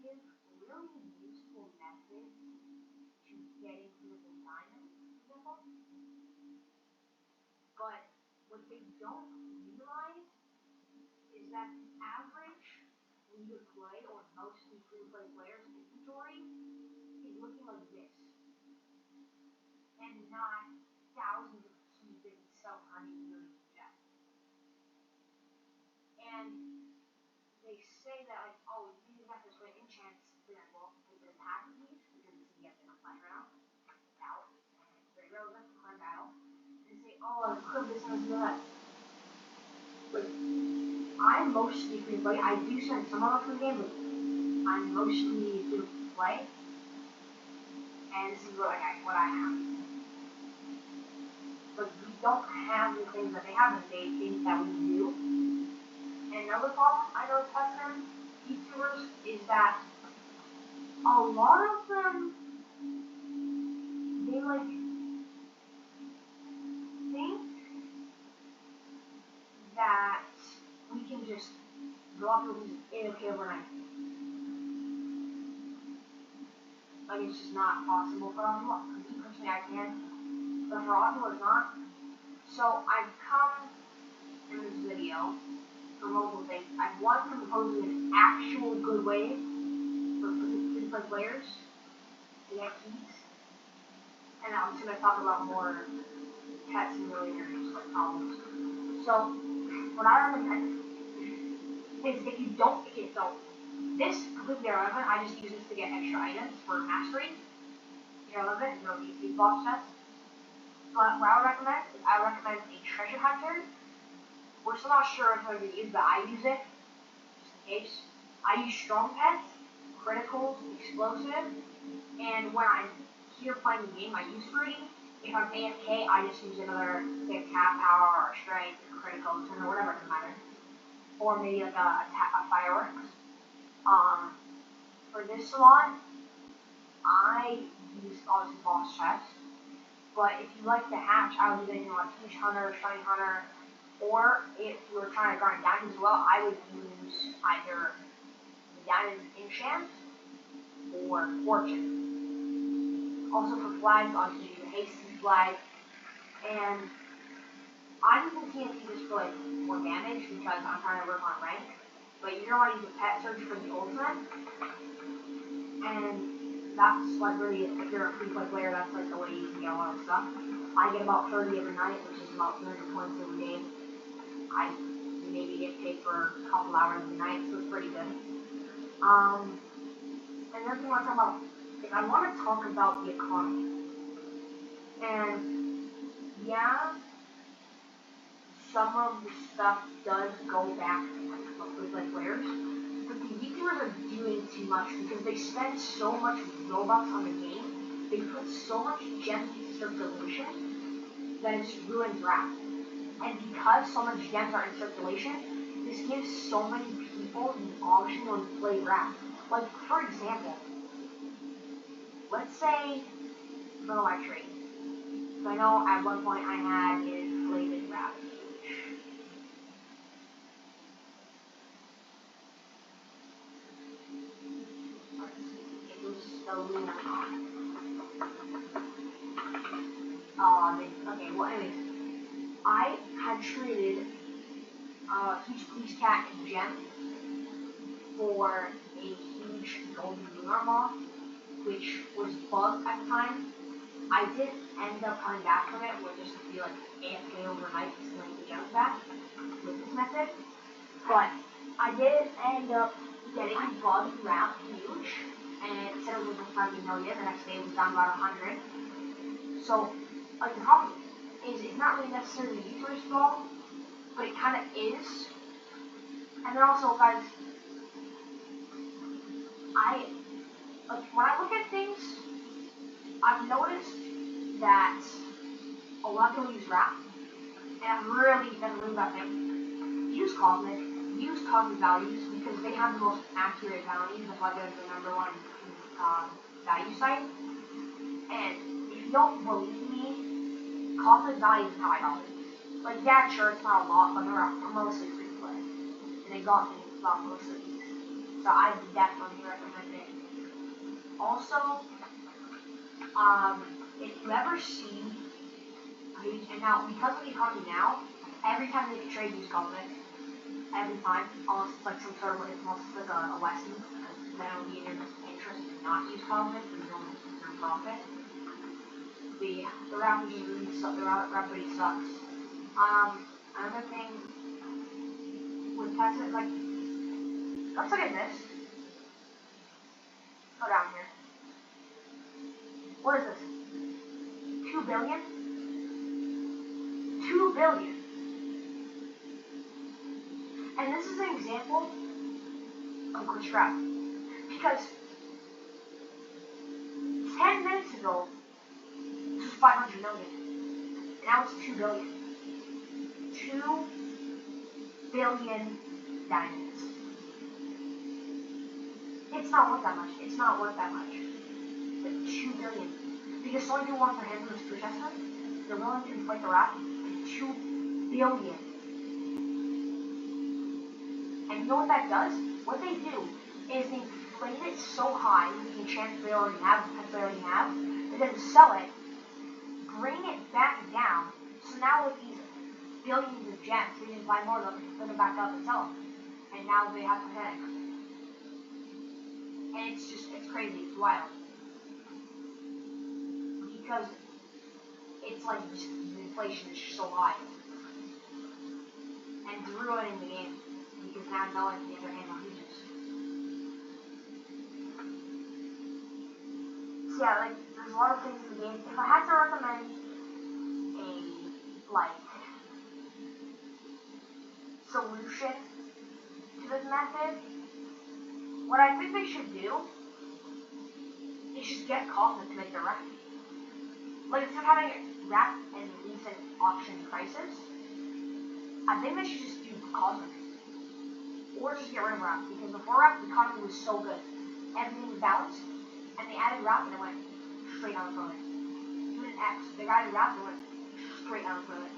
give really useful methods to getting through the diamond, for example, but what they don't realize is that the average free-to-play or mostly free-to-play players' inventory is looking like this, and not thousands of keys that can sell for hundreds of millions of gems. And they say that like, oh, you use that this way enchants, for example, like there's hack keys, because this is yet in a flash round, out, and it's very relevant to current battle. And they say, oh, I could this and that. But I'm mostly free to play. I do spend some hours in the game, but I'm mostly free to play. And this is what I have. But we don't have the things that they have, and they think that we do. And another problem I know with Preston YouTubers is that a lot of them, they like think that we can just drop it with A-OK overnight. Like it's just not possible for us. For me personally, I can, but for Osmo, it's not. So I've come in this video for multiple things. I've one from proposing an actual good way for free-to-play players to get keys, and I'm just going to talk about more pet simulators like problems. So what I recommend is if you don't, okay, so this completely irrelevant. I just use this to get extra items for mastery. Irrelevant, no these boss tests. But what I would recommend is I would recommend a treasure hunter. We're still not sure if I'm going to use, but I use it just in case. I use strong pets, criticals, explosive, and when I'm here playing the game, I use fruity. If I'm AFK, I just use another like tap power or strength, criticals, or whatever, doesn't matter. Or maybe like a fireworks. For this salon, I use obviously boss chests. But if you like the hatch, I would use anything like Huge Hunter, Shiny Hunter, or if you were trying to grind diamonds as well, I would use either the diamond enchant or fortune. Also for flags, I'll use the hasty flag, and I'm using TNT just for like more damage because I'm trying to work on rank. But you're gonna want to use a pet search for the ultimate, and that's like really, if you're a free-play player, that's like the way you can get a lot of stuff. I get about 30 every night, which is about 300 points every day. I maybe get paid for a couple hours every night, so it's pretty good. And the other thing I want to talk about is I want to talk about the economy. And yeah, some of the stuff does go back to free-play players, but the YouTubers are doing too much because they spend so much Robux on the game, they put so much gems into circulation that it just ruins rap. And because so much gems are in circulation, this gives so many people the option to play rap. Like, for example, let's say for my trade. So I know at one point I had inflated rap. Okay, well anyways, I had traded huge police cat and gem for a huge golden lunar moth, which was bugged at the time. I did end up coming back from it, with just to be like AFK overnight to steal the gems back with this method. But I did end up getting bugged around huge, and it said it was 5 million. The next day it was down about 100. So, like the problem is it's not really necessarily the YouTuber's fault, but it kind of is. And then also, guys, when I look at things, I've noticed that a lot of people use rap, and that's a really bad thing. Use cosmic values because they have the most accurate values. That's why they're the #1 value site. And if you don't believe me, cosmic values is how I got it. Like, yeah, sure, it's not a lot, but they're mostly free to play. And they got me about most of these. So I definitely recommend it. Also, if you ever see, and now because of the economy now, every time they trade these government, every time, almost like some sort of, it's almost like a lesson, because then it would be in your best interest to not use government, because you don't use their profit. The route just really sucks. The route really sucks. Another thing with Preston, like, let's look at this. Go down here. What is this? 2 billion? 2 billion. And this is an example of glitch graph. Because 10 minutes ago, this was 500 million. And now it's 2 billion. 2 billion diamonds. It's not worth that much. It's not worth that much. But 2 billion. Because so many people want their hands on this true chestnut, they're willing to inflate the wrap to 2 billion. And you know what that does? What they do is they inflate it so high with the enchantments they already have, and then sell it, bring it back down. So now with these billions of gems, they just buy more of them, bring them back up and sell them. And now they have pathetic. And it's crazy, it's wild. Because it's like just, the inflation is just so high. And it's ruining the game. Because now no one can get their hands on features. So yeah, like, there's a lot of things in the game. If I had to recommend a, like, solution to this method, what I think they should do is just get Cosmic to make their wrap. Like, instead of having it wrapped in recent auction prices, I think they should just do Cosmic. Or just get rid of wrap, because before wrap, the economy was so good. Everything was balanced, and they added wrap and it went straight down the toilet. Even an X, they added wrap and it went straight down the toilet.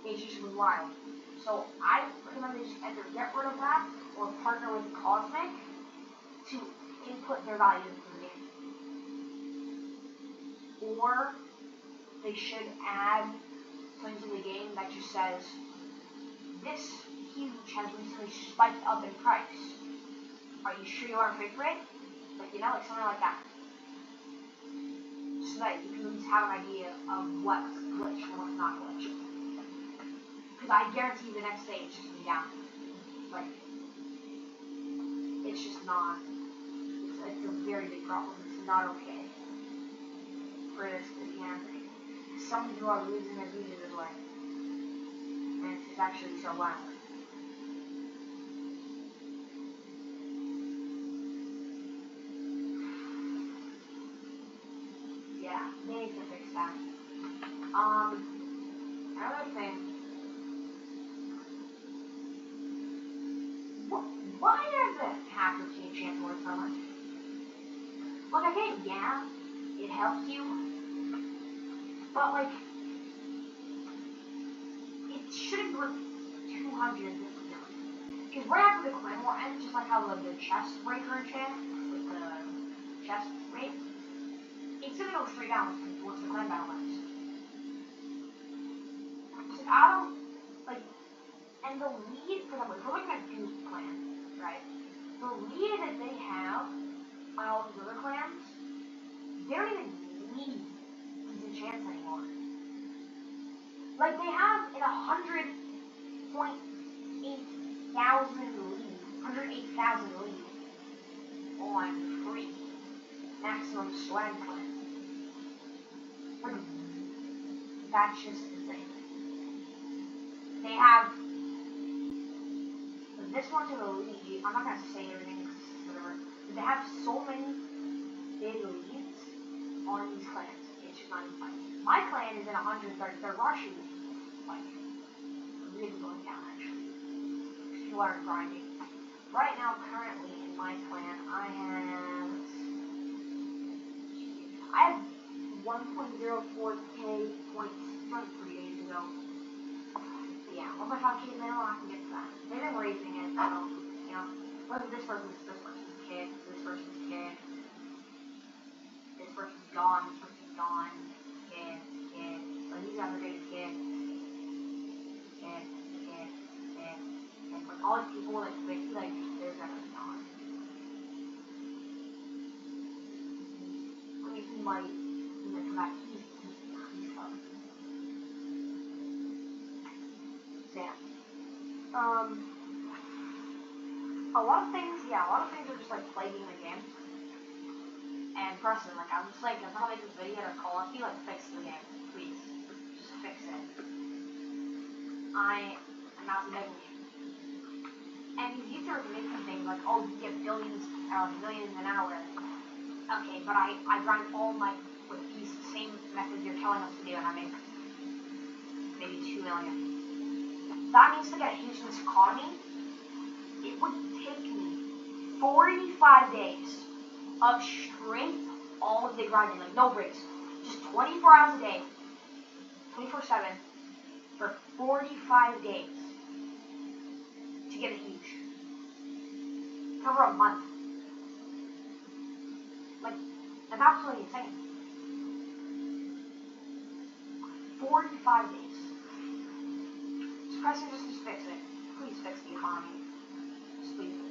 It just was wild. So I recommend they just either get rid of wrap or partner with Cosmic to input their values into the game. Or they should add something to the game that just says, this huge has recently spiked up in price. Are you sure you aren't paid for it? Like, you know, like something like that. So that you can at least have an idea of what's glitch and what's not glitch. Because I guarantee the next day it's just going to be down. Like, it's just not. It's a very big problem. It's not okay for this to be happening. Some people are losing their videos this way. And it's actually so wild. Yeah, they need to fix that. Another thing. Why does the hacker team chance work so much? Like, I think, yeah, it helps you. But, like, it shouldn't work 250 million. Because right after the Claymore ends, just like how the chest breaker enchant with the chest rate, it's gonna go straight down once the clan battle ends. So I don't, like, and the lead, for example, if we're looking at Duke's clan, right? The lead that they have on all these other clans, they don't even need these enchants anymore. Like, they have an 100,000 lead, 108,000 lead on free maximum swag clan. Like, that's just insane. They have this one to the lead. I'm not gonna say everything, whatever. But they have so many big leads on these clans. It's just not even funny. My clan is in 133rd. We're actually like really going down actually. People are grinding. Right now, currently in my clan, I have 1.04k points from 3 days ago. Yeah. yeah, 1.5K minimum, I can get to that. They've been raising it, so, you know, look at this person's kid, this person's kid, this person's gone, kid, so he's got a big kid, and like all these people, like, they're gonna be gone. I mean, he might come back, he's fucked. So, yeah. A lot of things are just, like, plaguing the game. And Preston, like, I'm just, like, I'm trying to make this video to call up you, like, fix the game. Please. Just fix it. I'm not begging you. And these YouTubers are making things like, oh, you get millions an hour. Okay, but I grind all my, with these same methods you're telling us to do, and I make maybe 2 million. That means to get a huge in this economy, it would take me 45 days of straight all day grinding, like no breaks. Just 24 hours a day, 24/7, for 45 days to get a huge. Cover a month. Like, that's absolutely insane. 45 days. So Preston, just fix it. Please fix the economy. Just please.